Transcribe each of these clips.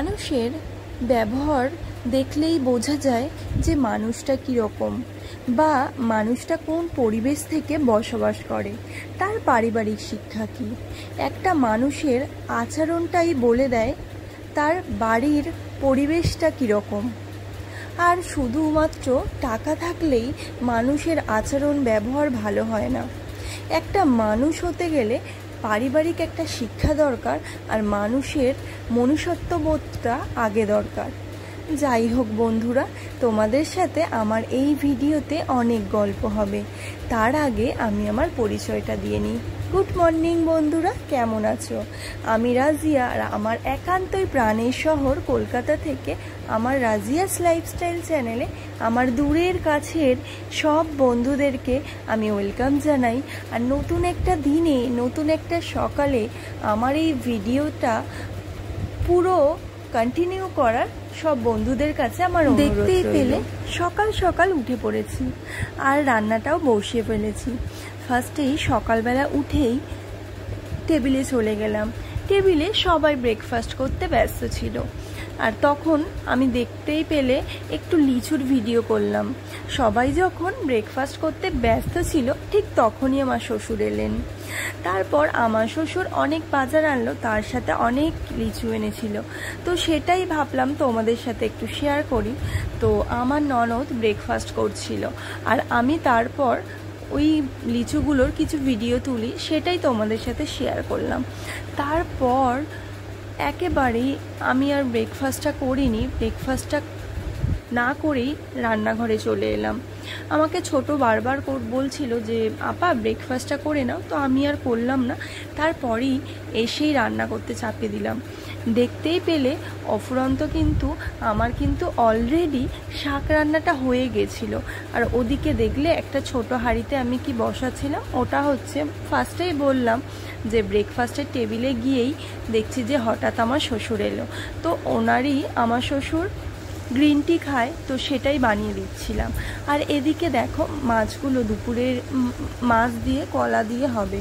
মানুষের ব্যবহার দেখলেই বোঝা যায় যে মানুষটা কীরকম বা মানুষটা কোন পরিবেশ থেকে বসবাস করে, তার পারিবারিক শিক্ষা কী। একটা মানুষের আচরণটাই বলে দেয় তার বাড়ির পরিবেশটা কীরকম। আর শুধুমাত্র টাকা থাকলেই মানুষের আচরণ ব্যবহার ভালো হয় না। একটা মানুষ হতে গেলে পারিবারিক একটা শিক্ষা দরকার, আর মানুষের মনুষ্যত্ববোধটা আগে দরকার। যাই হোক বন্ধুরা, তোমাদের সাথে আমার এই ভিডিওতে অনেক গল্প হবে। তার আগে আমি আমার পরিচয়টা দিয়ে নিই। গুড মর্নিং বন্ধুরা, কেমন আছো? আমি রাজিয়া, আর আমার একান্তই প্রাণের শহর কলকাতা থেকে আমার রাজিয়াস লাইফস্টাইল চ্যানেলে আমার দূরের কাছের সব বন্ধুদেরকে আমি ওয়েলকাম জানাই। আর নতুন একটা দিনে, নতুন একটা সকালে আমার এই ভিডিওটা পুরো কন্টিনিউ করার সব বন্ধুদের কাছে আমার দেখতেই পেলে সকাল সকাল উঠে পড়েছি আর রান্নাটাও বসিয়ে ফেলেছি। ফার্স্টেই সকালবেলা উঠেই টেবিলে চলে গেলাম। টেবিলে সবাই ব্রেকফাস্ট করতে ব্যস্ত ছিল, আর তখন আমি দেখতেই পেলে একটু লিচুর ভিডিও করলাম। সবাই যখন ব্রেকফাস্ট করতে ব্যস্ত ছিল ঠিক তখনই আমার শ্বশুর এলেন। তারপর আমার শ্বশুর অনেক বাজার আনলো, তার সাথে অনেক লিচু এনেছিল। তো সেটাই ভাবলাম তোমাদের সাথে একটু শেয়ার করি। তো আমার ননদ ব্রেকফাস্ট করছিল, আর আমি তারপর ওই লিচুগুলোর কিছু ভিডিও তুলি, সেটাই তোমাদের সাথে শেয়ার করলাম। তারপর একেবারেই আমি আর ব্রেকফাস্টটা করিনি। ব্রেকফাস্টটা না করেই রান্নাঘরে চলে এলাম। আমাকে ছোট বারবার বলছিল যে আপা ব্রেকফাস্টটা করে নাও, তো আমি আর করলাম না। তারপরেই এসেই রান্না করতে চাপিয়ে দিলাম। দেখতেই পেলে অফুরন্ত কিন্তু আমার কিন্তু অলরেডি শাক রান্নাটা হয়ে গেছিলো। আর ওদিকে দেখলে একটা ছোট হাঁড়িতে আমি কি বসাচ্ছিলাম, ওটা হচ্ছে ফার্স্টেই বললাম যে ব্রেকফাস্টের টেবিলে গিয়েই দেখছি যে হঠাৎ আমার শ্বশুর এলো। তো ওনারই, আমার শ্বশুর গ্রিন টি খায়, তো সেটাই বানিয়ে দিচ্ছিলাম। আর এদিকে দেখো মাছগুলো দুপুরের মাছ দিয়ে কলা দিয়ে হবে,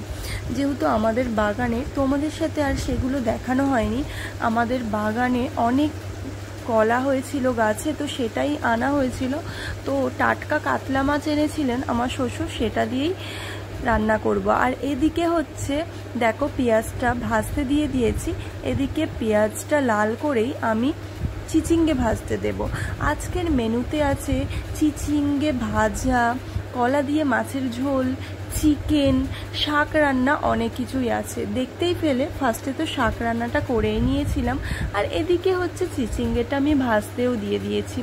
যেহেতু আমাদের বাগানে, তোমাদের সাথে আর সেগুলো দেখানো হয়নি, আমাদের বাগানে অনেক কলা হয়েছিল গাছে, তো সেটাই আনা হয়েছিল। তো টাটকা কাতলা মাছ এনেছিলেন আমার শ্বশুর, সেটা দিয়েই রান্না করব। আর এদিকে হচ্ছে দেখো পেঁয়াজটা ভাজতে দিয়ে দিয়েছি। এদিকে পেঁয়াজটা লাল করেই আমি চিচিঙ্গে ভাজতে দেব। আজকের মেনুতে আছে চিচিঙ্গে ভাজা, কলা দিয়ে মাছের ঝোল, চিকেন, শাক রান্না, অনেক কিছুই আছে। দেখতেই পেলে ফার্স্টে তো শাক রান্নাটা করেই নিয়েছিলাম, আর এদিকে হচ্ছে চিচিঙ্গেটা আমি ভাজতেও দিয়ে দিয়েছি।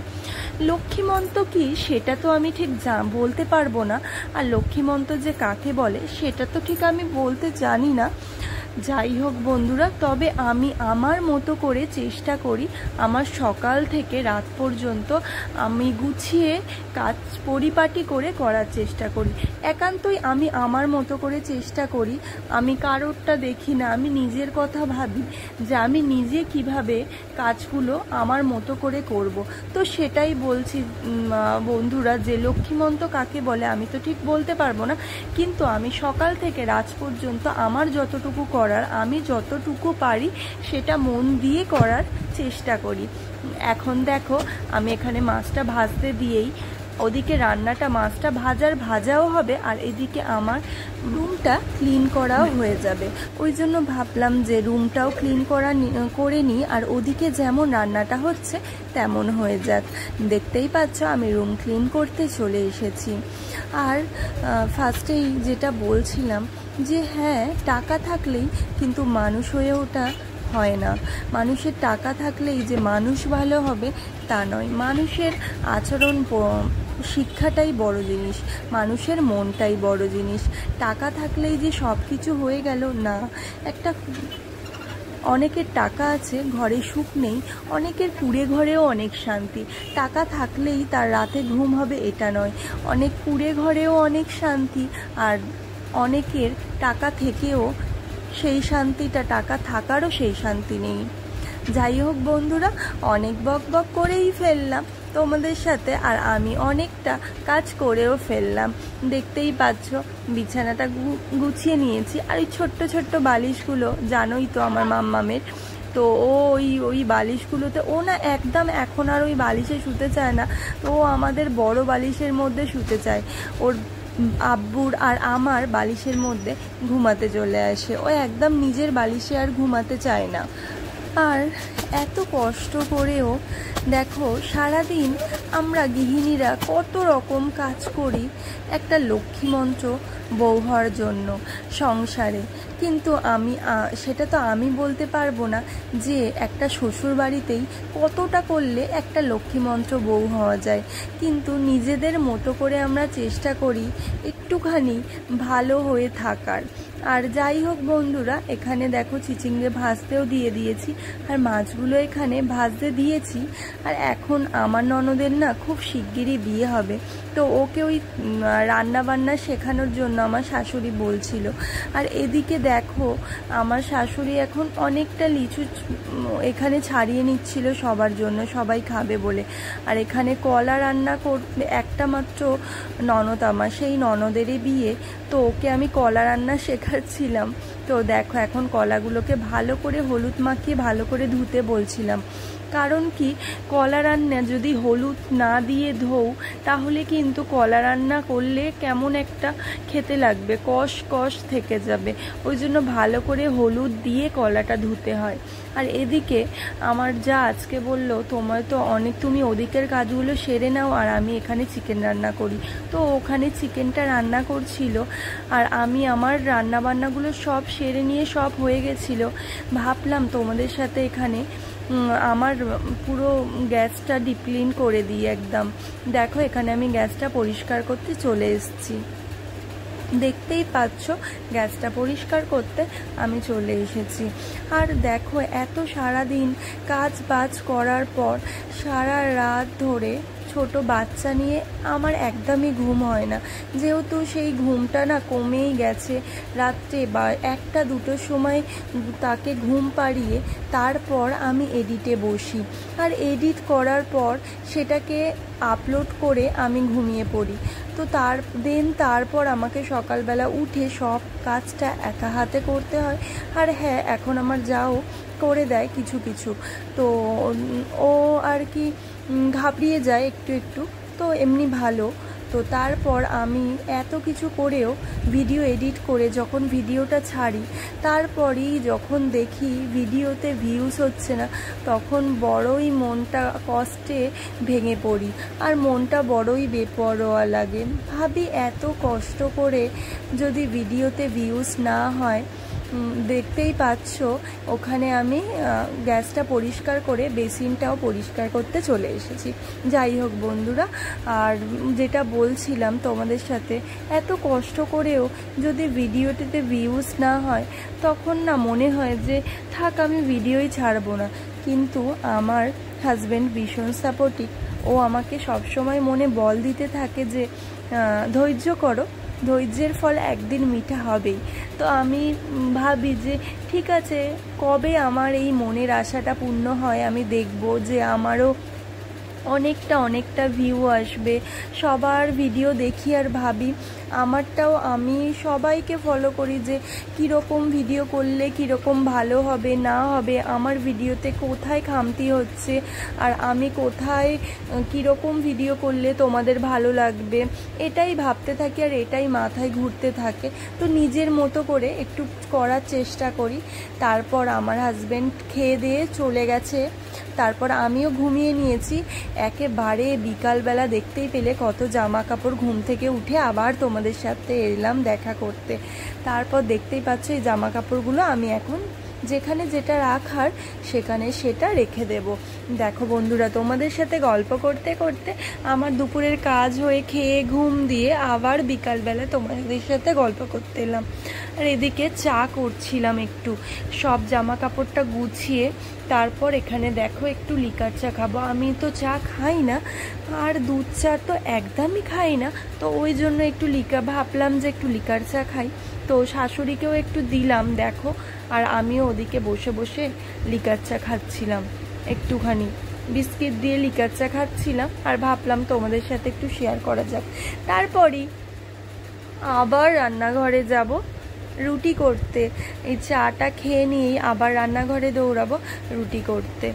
লক্ষ্মীমন্ত কি সেটা তো আমি ঠিক বলতে পারবো না, আর লক্ষ্মীমন্ত যে কাকে বলে সেটা তো ঠিক আমি বলতে জানি না। যাই হোক বন্ধুরা, তবে আমি আমার মতো করে চেষ্টা করি আমার সকাল থেকে রাত পর্যন্ত আমি গুছিয়ে কাজ পরিপাটি করে করার চেষ্টা করি। একান্তই আমি আমার মতো করে চেষ্টা করি, আমি কারোরটা দেখি না, আমি নিজের কথা ভাবি যে আমি নিজে কিভাবে কাজগুলো আমার মতো করে করব। তো সেটাই বলছি বন্ধুরা, যে লক্ষ্মীমন্ত কাকে বলে আমি তো ঠিক বলতে পারবো না, কিন্তু আমি সকাল থেকে রাত পর্যন্ত আমার যতটুকু করার, আমি যতটুকু পারি সেটা মন দিয়ে করার চেষ্টা করি। এখন দেখো আমি এখানে মাছটা ভাজতে দিয়েই ওদিকে রান্নাটা, মাছটা ভাজাও হবে, আর এদিকে আমার রুমটা ক্লিন করাও হয়ে যাবে। ওই জন্য ভাবলাম যে রুমটাও ক্লিন করে নিই, আর ওদিকে যেমন রান্নাটা হচ্ছে তেমন হয়ে যাক। দেখতেই পাচ্ছ আমি রুম ক্লিন করতে চলে এসেছি। আর ফার্স্টেই যেটা বলছিলাম যে হ্যাঁ, টাকা থাকলেই কিন্তু মানুষ হয়ে ওঠা হয় না। মানুষের টাকা থাকলেই যে মানুষ ভালো হবে তা নয়। মানুষের আচরণ শিক্ষাটাই বড় জিনিস, মানুষের মনটাই বড় জিনিস। টাকা থাকলেই যে সব কিছু হয়ে গেল না। অনেকের টাকা আছে, ঘরে সুখ নেই, অনেকের কুড়ে ঘরেও অনেক শান্তি। টাকা থাকলেই তার রাতে ঘুম হবে এটা নয়, অনেক কুড়ে ঘরেও অনেক শান্তি, আর অনেকের টাকা থেকেও সেই শান্তিটা, টাকা থাকারও সেই শান্তি নেই। যাই হোক বন্ধুরা, অনেক বক করেই ফেললাম তোমাদের সাথে, আর আমি অনেকটা কাজ করেও ফেললাম। দেখতেই পাচ্ছ বিছানাটা গুছিয়ে নিয়েছি, আর এই ছোট্ট ছোট্ট বালিশগুলো জানোই তো আমার মাম্মামের, তো ও ওই বালিশগুলোতে ও না একদম এখন আর ওই বালিশে শুতে চায় না, তো ও আমাদের বড় বালিশের মধ্যে শুতে চায়। ওর আব্বুর আর আমার বালিশের মধ্যে ঘুমাতে চলে আসে, ও একদম নিজের বালিশে আর ঘুমাতে চায় না। আর এত কষ্ট করেও দেখো সারাদিন আমরা গৃহিণীরা কত রকম কাজ করি একটা লক্ষ্মীমন্ত্র বউ হওয়ার জন্য সংসারে, কিন্তু সেটা তো আমি বলতে পারবো না যে একটা শ্বশুর বাড়িতেই কতটা করলে একটা লক্ষ্মীমন্ত্র বউ হওয়া যায়, কিন্তু নিজেদের মতো করে আমরা চেষ্টা করি একটুখানি ভালো হয়ে থাকার। আর যাই হোক বন্ধুরা, এখানে দেখো চিচিঙ্গে ভাজতেও দিয়ে দিয়েছি, আর মাছগুলো এখানে ভাজতে দিয়েছি। আর এখন আমার ননদের না খুব শিগগিরই বিয়ে হবে, তো ওকে ওই রান্না বান্না শেখানোর জন্য আমার শাশুড়ি বলছিল। আর এদিকে দেখো আমার শাশুড়ি এখন অনেকটা লিচু এখানে ছাড়িয়ে নিচ্ছিল সবার জন্য, সবাই খাবে বলে। আর এখানে কলা রান্না করতে একটা মাত্র ননদ আমার, সেই ননদেরই বিয়ে, তো ওকে আমি কলা রান্না শেখাচ্ছিলাম। তো দেখো এখন কলাগুলোকে ভালো করে হলুদ মাখিয়ে ভালো করে ধুতে বলছিলাম, কারণ কি কলা রান্না যদি হলুদ না দিয়ে ধোও তাহলে কিন্তু কলা রান্না করলে কেমন একটা খেতে লাগবে, কষ কষ থেকে যাবে, ওই জন্য ভালো করে হলুদ দিয়ে কলাটা ধুতে হয়। আর এদিকে আমার যা আজকে বলল তুমি ওদিকের কাজগুলো সেরে নাও আর আমি এখানে চিকেন রান্না করি, তো ওখানে চিকেনটা রান্না করছিল আর আমি আমার রান্না বান্নাগুলো সব সেরে নিয়ে সব হয়ে গেছিল। ভাবলাম তোমাদের সাথে এখানে আমার পুরো গ্যাসটা ডিপ ক্লিন করে দিই একদম। দেখো এখানে আমি গ্যাসটা পরিষ্কার করতে চলে এসেছি, দেখতেই পাচ্ছ গ্যাসটা পরিষ্কার করতে আমি চলে এসেছি। আর দেখো এত সারাদিন কাজ বাজ করার পর সারা রাত ধরে ছোট বাচ্চা নিয়ে আমার একদমই ঘুম হয় না, যেহেতু সেই ঘুমটা না কমেই গেছে। রাত্রে বা 1টা-2টোর সময় তাকে ঘুম পাড়িয়ে তারপর আমি এডিটে বসি, আর এডিট করার পর সেটাকে আপলোড করে আমি ঘুমিয়ে পড়ি। তো তারপর আমাকে সকালবেলা উঠে সব কাজটা একা হাতে করতে হয়। আর হ্যাঁ, এখন আমার যাও করে দেয় কিছু কিছু, তো ও আর কি ঘাবড়িয়ে যায় একটু একটু, তো এমনি ভালো। তো তারপর আমি এত কিছু করেও ভিডিও এডিট করে যখন ভিডিওটা ছাড়ি, তারপরেই যখন দেখি ভিডিওতে ভিউজ হচ্ছে না, তখন বড়ই মনটা কষ্টে ভেঙে পড়ি, আর মনটা বড়ই বেপরোয়া লাগে। ভাবি এত কষ্ট করে যদি ভিডিওতে ভিউজ না হয়, দেখতেই পাচ্ছ ওখানে আমি গ্যাসটা পরিষ্কার করে বেসিনটাও পরিষ্কার করতে চলে এসেছি। যাই হোক বন্ধুরা, আর যেটা বলছিলাম তোমাদের সাথে, এত কষ্ট করেও যদি ভিডিওটিতে ভিউজ না হয় তখন না মনে হয় যে থাক আমি ভিডিওই ছাড়বো না। কিন্তু আমার হাজব্যান্ড ভীষণ সাপোর্টিভ, ও আমাকে সবসময় মনে বল দিতে থাকে যে ধৈর্য করো, ধৈর্যের ফল একদিন মিঠা হবেই। তো আমি ভাবি যে ঠিক আছে, কবে আমার এই মনের আশাটা পূর্ণ হয় আমি দেখব, যে আমারও অনেকটা ভিউ আসবে। সবার ভিডিও দেখি আর ভাবি আমারটাও, আমি সবাইকে ফলো করি যে কীরকম ভিডিও করলে কীরকম ভালো হবে না হবে, আমার ভিডিওতে কোথায় খামতি হচ্ছে, আর আমি কোথায় কীরকম ভিডিও করলে তোমাদের ভালো লাগবে, এটাই ভাবতে থাকি আর এটাই মাথায় ঘুরতে থাকে। তো নিজের মতো করে একটু করার চেষ্টা করি। তারপর আমার হাজব্যান্ড খেয়ে দিয়ে চলে গেছে, তারপর আমিও ঘুমিয়ে নিয়েছি একেবারে। বিকালবেলা দেখতেই পেলে কত জামা কাপড় ঘুম থেকে উঠে আবার তোমাদের সাথে এলাম দেখা করতে। তারপর দেখতেই পাচ্ছ এই জামা কাপড়গুলো আমি এখন যেখানে যেটা রাখার সেখানে সেটা রেখে দেব। দেখো বন্ধুরা, তোমাদের সাথে গল্প করতে করতে আমার দুপুরের কাজ হয়ে খেয়ে ঘুম দিয়ে আবার বিকালবেলা তোমাদের সাথে গল্প করতে এলাম। আর এদিকে চা করছিলাম একটু, সব জামা কাপড়টা গুছিয়ে। তারপর এখানে দেখো একটু লিকার চা খাবো। আমি তো চা খাই না, আর দুধ চা তো একদমই খাই না, তো ওই জন্য ভাবলাম যে একটু লিকার চা খাই। তো শাশুড়িকেও একটু দিলাম দেখো, আর আমিও ওদিকে বসে বসে লিকার চা খাচ্ছিলাম, একটুখানি বিস্কিট দিয়ে লিকার চা খাচ্ছিলাম, আর ভাবলাম তোমাদের সাথে একটু শেয়ার করা যাক। তারপরই আবার রান্নাঘরে যাব, রুটি করতে। এই চাটা খেয়ে নিয়েই আবার রান্নাঘরে দৌড়াবো রুটি করতে।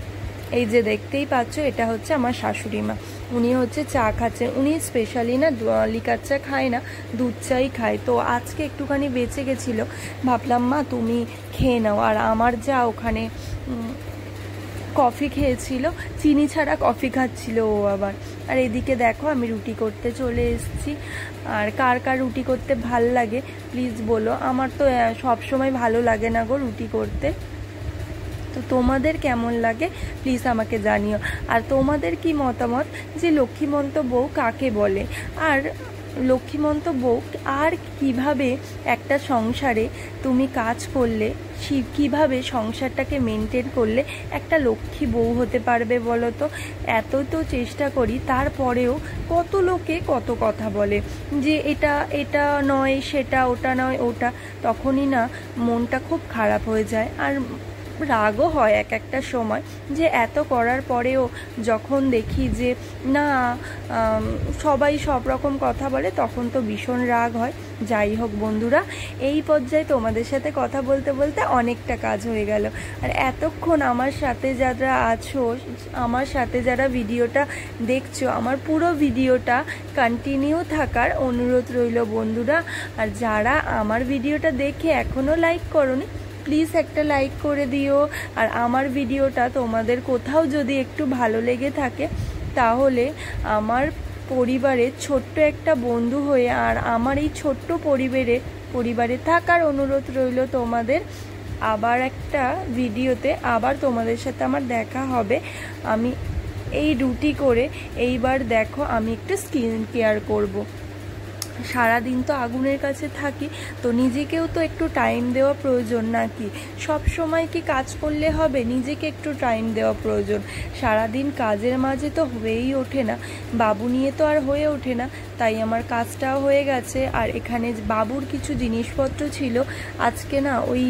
এই যে দেখতেই পাচ্ছ, এটা হচ্ছে আমার শাশুড়ি মা, উনি হচ্ছে চা খাচ্ছেন। উনি স্পেশালি না লিকার চা খায় না, দুধ চাই খায়। তো আজকে একটুখানি বেঁচে গেছিলো, ভাবলাম মা তুমি খেয়ে নাও। আর আমার যা ওখানে কফি খেয়েছিল, চিনি ছাড়া কফি খাচ্ছিল ও আবার। আর এদিকে দেখো আমি রুটি করতে চলে এসেছি। আর কার কার রুটি করতে ভাল লাগে প্লিজ বলো। আমার তো সব সময় ভালো লাগে না গো রুটি করতে। তো তোমাদের কেমন লাগে প্লিজ আমাকে জানিও। আর তোমাদের কি মতামত যে লক্ষ্মীমন্ত বউ কাকে বলে, আর লক্ষ্মীমন্ত বউ আর কিভাবে একটা সংসারে তুমি কাজ করলে, কিভাবে সংসারটাকে মেনটেন করলে একটা লক্ষ্মী বউ হতে পারবে বলো তো। এত তো চেষ্টা করি, তারপরেও কত লোকে কত কথা বলে যে এটা এটা নয় সেটা, ওটা নয় ওটা। তখনই না মনটা খুব খারাপ হয়ে যায়। আর রাগও হয় এক একটা সময় যে এত করার পরেও যখন দেখি যে না সবাই সব রকম কথা বলে, তখন তো ভীষণ রাগ হয়। যাই হোক বন্ধুরা, এই পর্যায়ে তোমাদের সাথে কথা বলতে বলতে অনেকটা কাজ হয়ে গেল। আর এতক্ষণ আমার সাথে যারা আছো, আমার সাথে যারা ভিডিওটা দেখছো, আমার পুরো ভিডিওটা কন্টিনিউ থাকার অনুরোধ রইল বন্ধুরা। আর যারা আমার ভিডিওটা দেখে এখনও লাইক করোনি, প্লিজ একটা লাইক করে দিও। আর আমার ভিডিওটা তোমাদের কোথাও যদি একটু ভালো লেগে থাকে, তাহলে আমার পরিবারের ছোট্ট একটা বন্ধু হয়ে আর আমার এই ছোট্ট পরিবারে থাকার অনুরোধ রইল তোমাদের। আবার একটা ভিডিওতে আবার তোমাদের সাথে আমার দেখা হবে। আমি এই রুটি করে এইবার দেখো আমি একটু স্কিন কেয়ার করব। সারাদিন তো আগুনের কাছে থাকি, তো নিজেকেও তো একটু টাইম দেওয়া প্রয়োজন নাকি? সব সময় কি কাজ করলে হবে? নিজেকে একটু টাইম দেওয়া প্রয়োজন। সারাদিন কাজের মাঝে তো হয়েই ওঠে না, বাবু নিয়ে তো আর হয়ে ওঠে না। তাই আমার কাজটাও হয়ে গেছে। আর এখানে বাবুর কিছু জিনিসপত্র ছিল, আজকে না ওই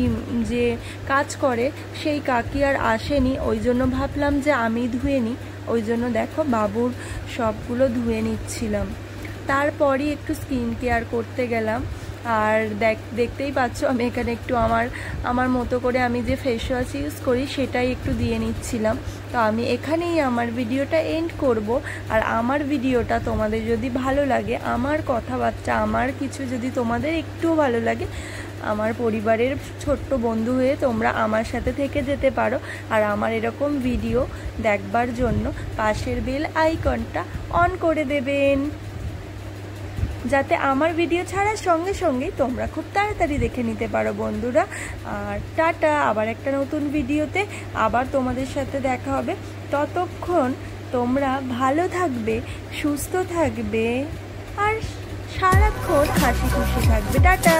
যে কাজ করে সেই কাকি আর আসেনি, ওই জন্য ভাবলাম যে আমি ধুয়ে নিই। ওই জন্য দেখো বাবুর সবগুলো ধুয়ে নিচ্ছিলাম। তারপরই একটু স্কিন কেয়ার করতে গেলাম। আর দেখতেই পাচ্ছ আমি এখানে একটু আমার মতো করে আমি যে ফেস ওয়াশ ইউজ করি সেটাই একটু দিয়ে নিচ্ছিলাম। তো আমি এখানেই আমার ভিডিওটা এন্ড করব। আর আমার ভিডিওটা তোমাদের যদি ভালো লাগে, আমার কথাবার্তা, আমার কিছু যদি তোমাদের একটুও ভালো লাগে, আমার পরিবারের ছোট্ট বন্ধু হয়ে তোমরা আমার সাথে থেকে যেতে পারো। আর আমার এরকম ভিডিও দেখবার জন্য পাশের বেল আইকনটা অন করে দেবেন, যাতে আমার ভিডিও ছাড়ার সঙ্গে সঙ্গেই তোমরা খুব তাড়াতাড়ি দেখে নিতে পারো বন্ধুরা। আর টাটা, আবার একটা নতুন ভিডিওতে আবার তোমাদের সাথে দেখা হবে। ততক্ষণ তোমরা ভালো থাকবে, সুস্থ থাকবে আর সারাক্ষণ হাসি খুশি থাকবে। টাটা।